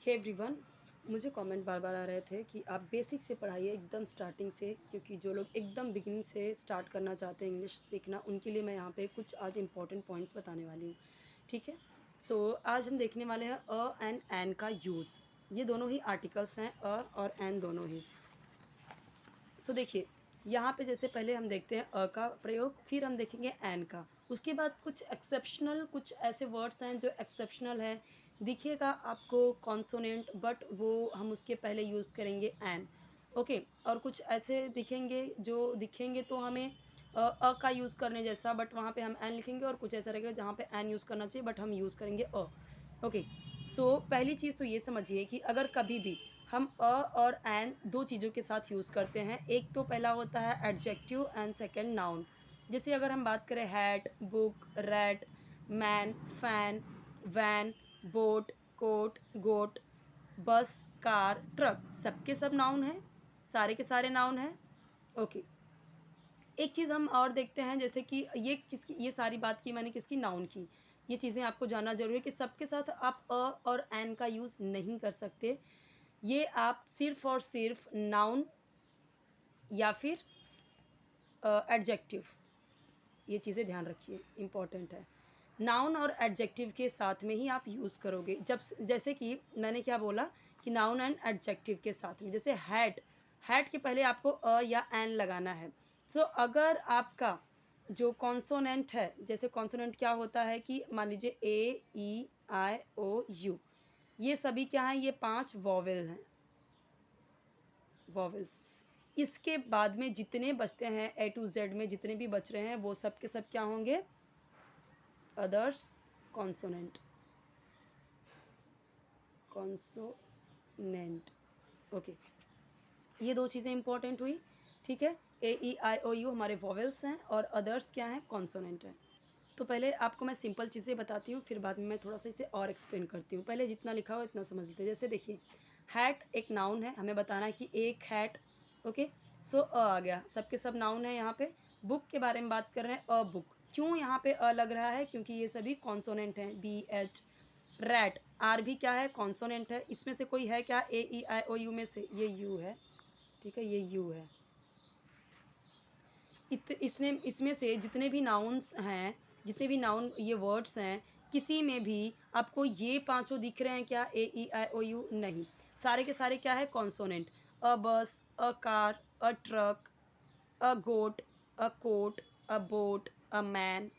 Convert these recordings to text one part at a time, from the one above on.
Hey everyone, मुझे comment बार बार आ रहे थे कि आप बेसिक से पढ़ाइए एकदम स्टार्टिंग से, क्योंकि जो लोग एकदम बिगिनिंग से स्टार्ट करना चाहते हैं इंग्लिश सीखना, उनके लिए मैं यहाँ पे कुछ आज इंपॉर्टेंट पॉइंट्स बताने वाली हूँ। ठीक है। आज हम देखने वाले हैं अ एंड एन का यूज़। ये दोनों ही आर्टिकल्स हैं, अ और एन दोनों ही। देखिए, यहाँ पे जैसे पहले हम देखते हैं अ का प्रयोग, फिर हम देखेंगे एन का। उसके बाद कुछ एक्सेप्शनल, कुछ ऐसे वर्ड्स हैं जो एक्सेप्शनल है, दिखेगा आपको कॉन्सोनेंट, बट वो हम उसके पहले यूज़ करेंगे एन। ओके। और कुछ ऐसे दिखेंगे जो दिखेंगे तो हमें अ का यूज़ करने जैसा, बट वहाँ पे हम एन लिखेंगे, और कुछ ऐसा रहेगा जहाँ पे एन यूज़ करना चाहिए बट हम यूज़ करेंगे अ। ओके। पहली चीज़ तो ये समझिए कि अगर कभी भी हम अ और एन दो चीज़ों के साथ यूज़ करते हैं, एक तो पहला होता है एडजेक्टिव एंड सेकंड नाउन। जैसे अगर हम बात करें hat, book, rat, man, fan, van, boat, coat, goat, bus, car, truck, सबके सब नाउन हैं, सारे के सारे नाउन हैं। ओके। एक चीज़ हम और देखते हैं, जैसे कि ये किसकी, ये सारी बात की मैंने किसकी, नाउन की। ये चीज़ें आपको जानना ज़रूरी है कि सबके साथ आप अ और एन का यूज़ नहीं कर सकते। ये आप सिर्फ़ और सिर्फ़ नाउन या फिर एडजेक्टिव, ये चीज़ें ध्यान रखिए, इम्पॉर्टेंट है। नाउन और एडजेक्टिव के साथ में ही आप यूज़ करोगे। जैसे कि मैंने क्या बोला कि नाउन एंड एडजेक्टिव के साथ में, जैसे हैट, हैट के पहले आपको अ या एन लगाना है। अगर आपका जो कॉन्सोनेंट है, जैसे कॉन्सोनेंट क्या होता है कि मान लीजिए ए, ई, आई, ओ, यू, ये सभी क्या हैं, ये 5 वॉवेल हैं, वॉवेल्स। इसके बाद में जितने बचते हैं ए टू जेड में, जितने भी बच रहे हैं वो सब के सब क्या होंगे, अदर्स कॉन्सोनेंट, कॉन्सोनेंट। ओके। ये दो चीज़ें इंपॉर्टेंट हुई। ठीक है। ए, ई, आई, ओ, यू हमारे वॉवेल्स हैं, और अदर्स क्या हैं, कॉन्सोनेंट हैं। तो पहले आपको मैं सिंपल चीज़ें बताती हूँ, फिर बाद में मैं थोड़ा सा इसे और एक्सप्लेन करती हूँ। पहले जितना लिखा हो इतना समझ लेते हैं। जैसे देखिए, हैट एक नाउन है, हमें बताना है कि एक हैट। ओके। अ आ गया, सबके सब नाउन है यहाँ पे। बुक के बारे में बात कर रहे हैं, अ बुक। क्यों यहाँ पे अ लग रहा है, क्योंकि ये सभी कॉन्सोनेंट हैं, बी, एच। रैट, आर भी क्या है, कॉन्सोनेंट है। इसमें से कोई है क्या, ए, ई, आई, ओ, यू में से, ये यू है। ठीक है, ये यू है। इसमें से जितने भी नाउन्स हैं, जितने भी नाउन ये वर्ड्स हैं, किसी में भी आपको ये पांचों दिख रहे हैं क्या, ए, ई, आई, ओ, यू? नहीं। सारे के सारे क्या है, consonant. A bus, a car, a truck, a goat, a coat, a boat, a man,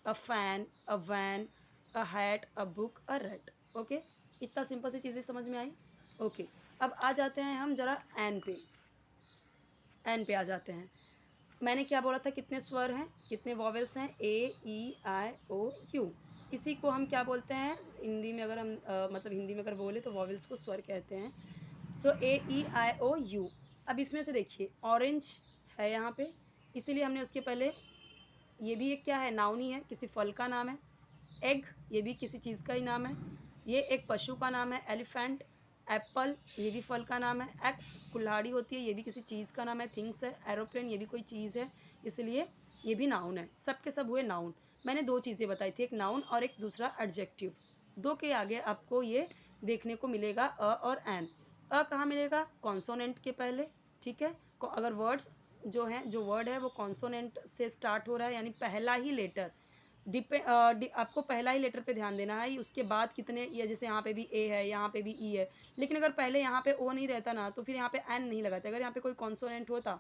a fan, a van, a hat, a book, a rate. Okay. इतना सिंपल सी चीज़ें समझ में आई। ओके। अब आ जाते हैं हम जरा एन पे। एन पे आ जाते हैं। मैंने क्या बोला था, कितने स्वर हैं, कितने वॉवेल्स हैं, ए, ई, आई, ओ, यू। इसी को हम क्या बोलते हैं हिंदी में, अगर हम मतलब हिंदी में अगर बोले तो वॉवेल्स को स्वर कहते हैं। ए, ई, आई, ओ, यू। अब इसमें से देखिए, ऑरेंज है यहाँ पे, इसीलिए हमने उसके पहले, ये भी एक क्या है, नाउन ही है, किसी फल का नाम है। एग, ये भी किसी चीज़ का ही नाम है। ये एक पशु का नाम है, एलिफेंट। एप्पल, ये भी फल का नाम है। एक्स, कुल्हाड़ी होती है, ये भी किसी चीज़ का नाम है, थिंग्स है। एरोप्लेन, ये भी कोई चीज़ है, इसलिए ये भी नाउन है। सब के सब हुए नाउन। मैंने दो चीज़ें बताई थी, एक नाउन और एक दूसरा एडजेक्टिव। दो के आगे आपको ये देखने को मिलेगा अ और एन। अ कहाँ मिलेगा, कॉन्सोनेंट के पहले। ठीक है। अगर वर्ड्स जो हैं, जो वर्ड है वो कॉन्सोनेंट से स्टार्ट हो रहा है, यानी पहला ही लेटर आपको पहला ही लेटर पे ध्यान देना है। उसके बाद कितने, या जैसे यहाँ पे भी ए है, यहाँ पे भी ई है, लेकिन अगर पहले यहाँ पे ओ नहीं रहता ना, तो फिर यहाँ पे एन नहीं लगाते। अगर यहाँ पे कोई कॉन्सोनेंट होता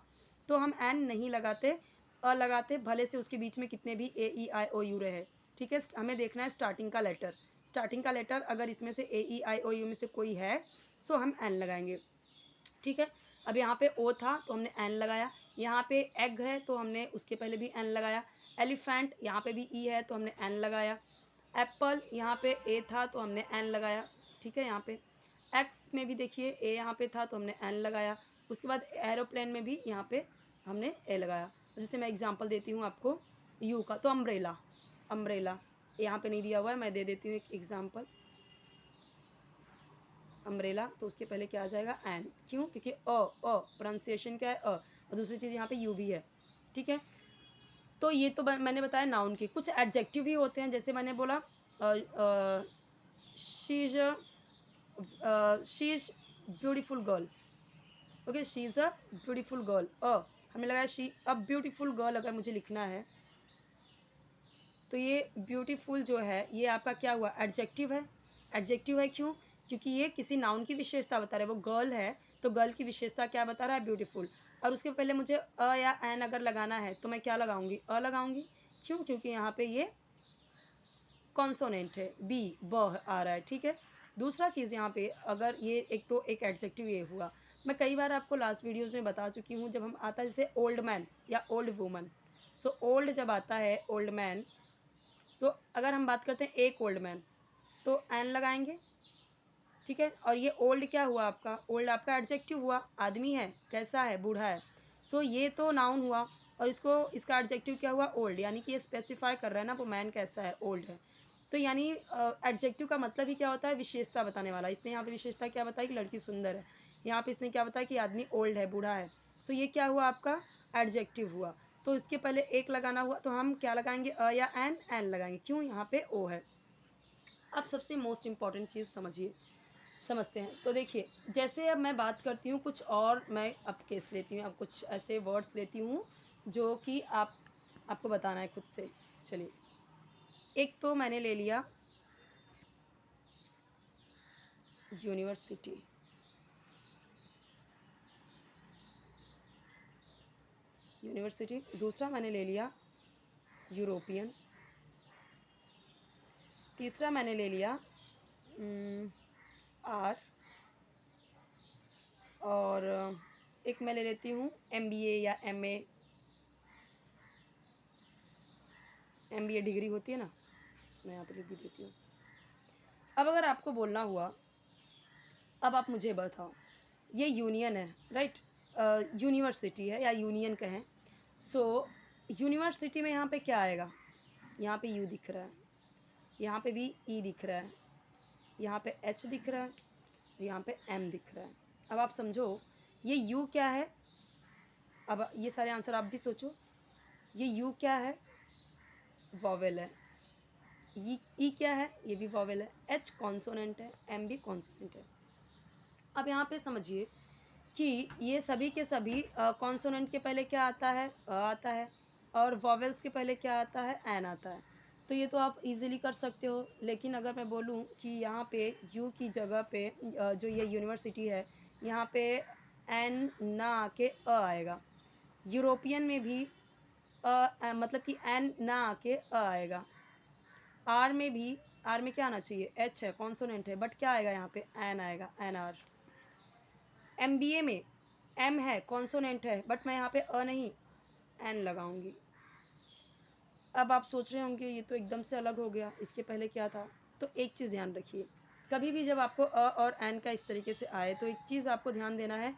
तो हम एन नहीं लगाते, अ लगाते, भले से उसके बीच में कितने भी ए, ई, आई, ओ, यू रहे। ठीक है। हमें देखना है स्टार्टिंग का लेटर। स्टार्टिंग का लेटर अगर इसमें से ए, ई, आई, ओ, यू में से कोई है, हम एन लगाएंगे। ठीक है। अब यहाँ पे ओ था तो हमने एन लगाया। यहाँ पे एग है तो हमने उसके पहले भी एन लगाया। एलिफेंट, यहाँ पे भी ई है तो हमने एन लगाया। एप्पल, यहाँ पे ए था तो हमने एन लगाया। ठीक है। यहाँ पे एक्स में भी देखिए, ए यहाँ पे था तो हमने एन लगाया। उसके बाद एरोप्लेन में भी यहाँ पे हमने ए लगाया। जैसे मैं एग्जांपल देती हूँ आपको, यू का, तो अम्ब्रेला, अम्ब्रेला यहाँ पे नहीं दिया हुआ है, मैं दे देती हूँ एक एग्जांपल। अम्ब्रेला, तो उसके पहले क्या आ जाएगा, एन। क्यों, क्योंकि अ प्रोनाउंसिएशन क्या है, और दूसरी चीज़ यहाँ पे यू भी है। ठीक है। तो ये तो मैंने बताया नाउन की। कुछ एडजेक्टिव भी होते हैं, जैसे मैंने बोला she is she is beautiful girl, okay, she is a beautiful girl. हमने लगाया शी अ ब्यूटीफुल गर्ल, अगर मुझे लिखना है तो ये ब्यूटीफुल जो है ये आपका क्या हुआ, एडजेक्टिव है। एडजेक्टिव है क्यों, क्योंकि ये किसी नाउन की विशेषता बता रहा है, वो गर्ल है तो गर्ल की विशेषता क्या बता रहा है, ब्यूटीफुल। और उसके पहले मुझे अ या एन अगर लगाना है तो मैं क्या लगाऊंगी, अ लगाऊंगी। क्यों, क्योंकि यहाँ पे ये कॉन्सोनेंट है, बी ब आ रहा है, ठीक है। दूसरा चीज़ यहाँ पे, अगर ये एक तो एक एडजेक्टिव ये हुआ, मैं कई बार आपको लास्ट वीडियोस में बता चुकी हूँ, जब हम आता है जैसे ओल्ड मैन या ओल्ड वुमन, सो ओल्ड जब आता है ओल्ड मैन, सो अगर हम बात करते हैं एक ओल्ड मैन तो एन लगाएंगे, ठीक है। और ये ओल्ड क्या हुआ आपका, ओल्ड आपका एडजेक्टिव हुआ, आदमी है, कैसा है, बूढ़ा है। सो ये तो नाउन हुआ, और इसको इसका एडजेक्टिव क्या हुआ, ओल्ड, यानी कि ये स्पेसिफाई कर रहा है ना वो मैन कैसा है, ओल्ड है। तो यानी एडजेक्टिव का मतलब ही क्या होता है, विशेषता बताने वाला। इसने यहाँ पे विशेषता क्या बताई कि लड़की सुंदर है, यहाँ पे इसने क्या बताया कि आदमी ओल्ड है, बूढ़ा है। सो ये क्या हुआ आपका, एडजेक्टिव हुआ। तो इसके पहले एक लगाना हुआ तो हम क्या लगाएंगे, अ या एन लगाएंगे, क्यों, यहाँ पे ओ है। अब सबसे मोस्ट इम्पॉर्टेंट चीज़ समझिए, समझते हैं। तो देखिए, जैसे अब मैं बात करती हूँ कुछ और, मैं अब केस लेती हूँ, अब कुछ ऐसे वर्ड्स लेती हूँ जो कि आपको बताना है खुद से। चलिए, एक तो मैंने ले लिया यूनिवर्सिटी, यूनिवर्सिटी। दूसरा मैंने ले लिया यूरोपियन। तीसरा मैंने ले लिया आर। और एक मैं ले लेती हूँ एमबीए या एमए, एमबीए डिग्री होती है ना, मैं यहाँ पे लिख भी देती हूँ। अब अगर आपको बोलना हुआ, अब आप मुझे बताओ, ये यूनियन है, राइट, यूनिवर्सिटी है या यूनियन कहें। सो यूनिवर्सिटी में यहाँ पे क्या आएगा, यहाँ पे यू दिख रहा है, यहाँ पे भी ई दिख रहा है, यहाँ पे एच दिख रहा है, यहाँ पे एम दिख रहा है। अब आप समझो ये यू क्या है, अब ये सारे आंसर आप भी सोचो, ये यू क्या है, वॉवेल है। ई क्या है, ये भी वॉवेल है। एच कॉन्सोनेंट है, एम भी कॉन्सोनेंट है। अब यहाँ पे समझिए कि ये सभी के सभी कॉन्सोनेंट के पहले क्या आता है, अ आता है, और वॉवेल्स के पहले क्या आता है, एन आता है। तो ये तो आप इजीली कर सकते हो। लेकिन अगर मैं बोलूँ कि यहाँ पे यू की जगह पे जो ये यूनिवर्सिटी है, यहाँ पे एन ना आके अ आएगा। यूरोपियन में भी मतलब कि एन ना आके अ आएगा। आर में भी, आर में क्या आना चाहिए, एच है, कॉन्सोनेंट है, बट क्या आएगा यहाँ पे, एन आएगा, एन आर। एमबीए में एम है, कॉन्सोनेंट है, बट मैं यहाँ पे अ नहीं एन लगाऊंगी। अब आप सोच रहे होंगे ये तो एकदम से अलग हो गया, इसके पहले क्या था। तो एक चीज़ ध्यान रखिए, कभी भी जब आपको अ और एन का इस तरीके से आए तो एक चीज़ आपको ध्यान देना है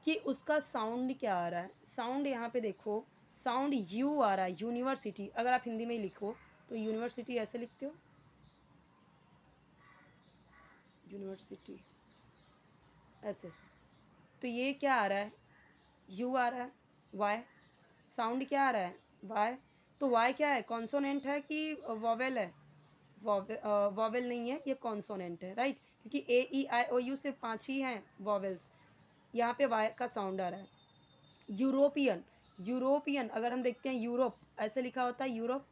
कि उसका साउंड क्या आ रहा है। साउंड यहाँ पे देखो, साउंड यू आ रहा है, यूनिवर्सिटी। अगर आप हिंदी में ही लिखो तो यूनिवर्सिटी ऐसे लिखते हो, यूनिवर्सिटी ऐसे। तो ये क्या आ रहा है, यू आ रहा है, वाई, साउंड क्या आ रहा है, वाई। तो वाई क्या है, कॉन्सोनेंट है कि वॉवेल है, वॉवेल नहीं है, ये कॉन्सोनेंट है, राइट, क्योंकि ए ई आई ओ यू सिर्फ 5 ही हैं वॉवेल्स। यहाँ पे वाई का साउंड आ रहा है। यूरोपियन, यूरोपियन अगर हम देखते हैं, यूरोप ऐसे लिखा होता है, यूरोप,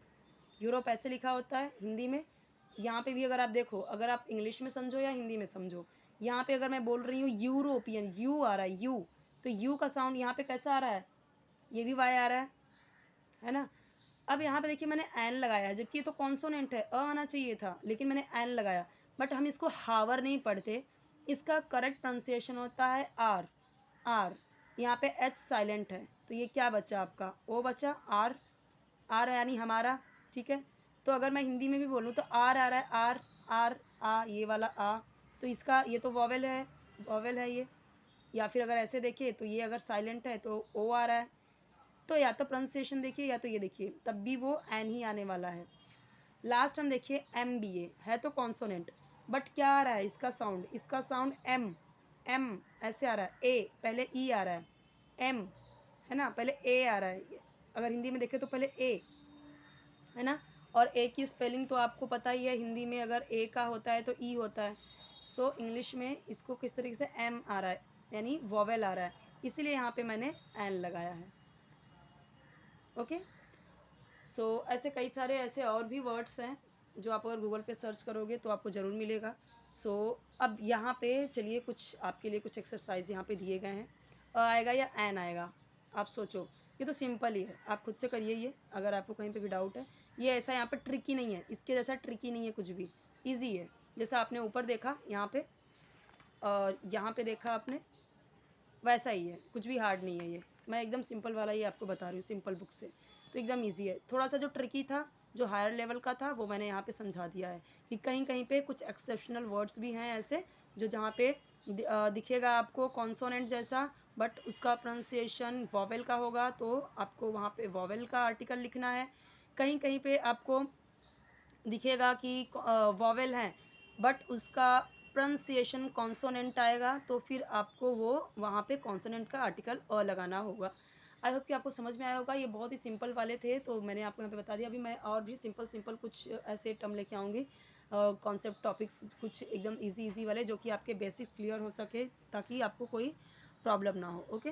यूरोप ऐसे लिखा होता है हिंदी में। यहाँ पे भी अगर आप देखो, अगर आप इंग्लिश में समझो या हिंदी में समझो, यहाँ पे अगर मैं बोल रही हूँ यूरोपियन, यू आ रहा है, यू, तो यू का साउंड यहाँ पे कैसा आ रहा है, ये भी वाई आ रहा है ना। अब यहाँ पे देखिए मैंने एन लगाया है, जबकि ये तो कॉन्सोनेंट है, अ आना चाहिए था, लेकिन मैंने एन लगाया। बट हम इसको हावर नहीं पढ़ते, इसका करेक्ट प्रोनाउंसिएशन होता है आर, आर। यहाँ पे एच साइलेंट है, तो ये क्या बचा आपका, ओ बचा, आर, आर यानी हमारा, ठीक है। तो अगर मैं हिंदी में भी बोलूँ तो आर आ रहा है, आर, आर आ, ये वाला आ, तो इसका ये तो वॉवेल है, वॉवेल है ये। या फिर अगर ऐसे देखिए तो ये अगर साइलेंट है तो ओ आ रहा है। तो या तो प्रोनाउंसिएशन देखिए या तो ये देखिए, तब भी वो एन ही आने वाला है। लास्ट हम देखिए एम बी ए है तो कॉन्सोनेंट, बट क्या आ रहा है इसका साउंड, इसका साउंड एम, एम ऐसे आ रहा है, ए पहले ई आ रहा है, एम है ना, पहले ए आ रहा है। अगर हिंदी में देखें तो पहले ए है ना। और ए की स्पेलिंग तो आपको पता ही है, हिंदी में अगर ए का होता है तो ई होता है। सो इंग्लिश में इसको किस तरीके से एम आ रहा है, यानी वॉवेल आ रहा है, इसीलिए यहाँ पे मैंने एन लगाया है। ओके, सो ऐसे कई सारे ऐसे और भी वर्ड्स हैं जो आप अगर गूगल पे सर्च करोगे तो आपको ज़रूर मिलेगा। सो अब यहाँ पे चलिए कुछ आपके लिए कुछ एक्सरसाइज यहाँ पे दिए गए हैं। आएगा या एन आएगा, आप सोचो। ये तो सिंपल ही है, आप खुद से करिए ये, अगर आपको कहीं पे भी डाउट है। ये ऐसा यहाँ पे ट्रिकी नहीं है, इसके जैसा ट्रिकी नहीं है कुछ भी, ईजी है। जैसा आपने ऊपर देखा यहाँ पे और यहाँ पे देखा आपने, वैसा ही है, कुछ भी हार्ड नहीं है ये। मैं एकदम सिंपल वाला ही आपको बता रही हूँ, सिंपल बुक से, तो एकदम इजी है। थोड़ा सा जो ट्रिकी था, जो हायर लेवल का था, वो मैंने यहाँ पे समझा दिया है कि कहीं कहीं पे कुछ एक्सेप्शनल वर्ड्स भी हैं ऐसे, जो जहाँ पे दिखेगा आपको कॉन्सोनेंट जैसा, बट उसका प्रोनाउंसिएशन वॉवेल का होगा, तो आपको वहाँ पे वॉवेल का आर्टिकल लिखना है। कहीं कहीं पे आपको दिखेगा कि वॉवेल है बट उसका प्रोनाउंसिएशन कॉन्सोनेंट आएगा, तो फिर आपको वो वहाँ पे कॉन्सोनेंट का आर्टिकल अ लगाना होगा। आई होप कि आपको समझ में आया होगा। ये बहुत ही सिंपल वाले थे, तो मैंने आपको यहाँ पे बता दिया। अभी मैं और भी सिंपल सिंपल कुछ ऐसे टर्म लेके आऊँगी, कॉन्सेप्ट टॉपिक्स कुछ एकदम इजी इजी वाले, जो कि आपके बेसिक्स क्लियर हो सके, ताकि आपको कोई प्रॉब्लम ना हो। ओके।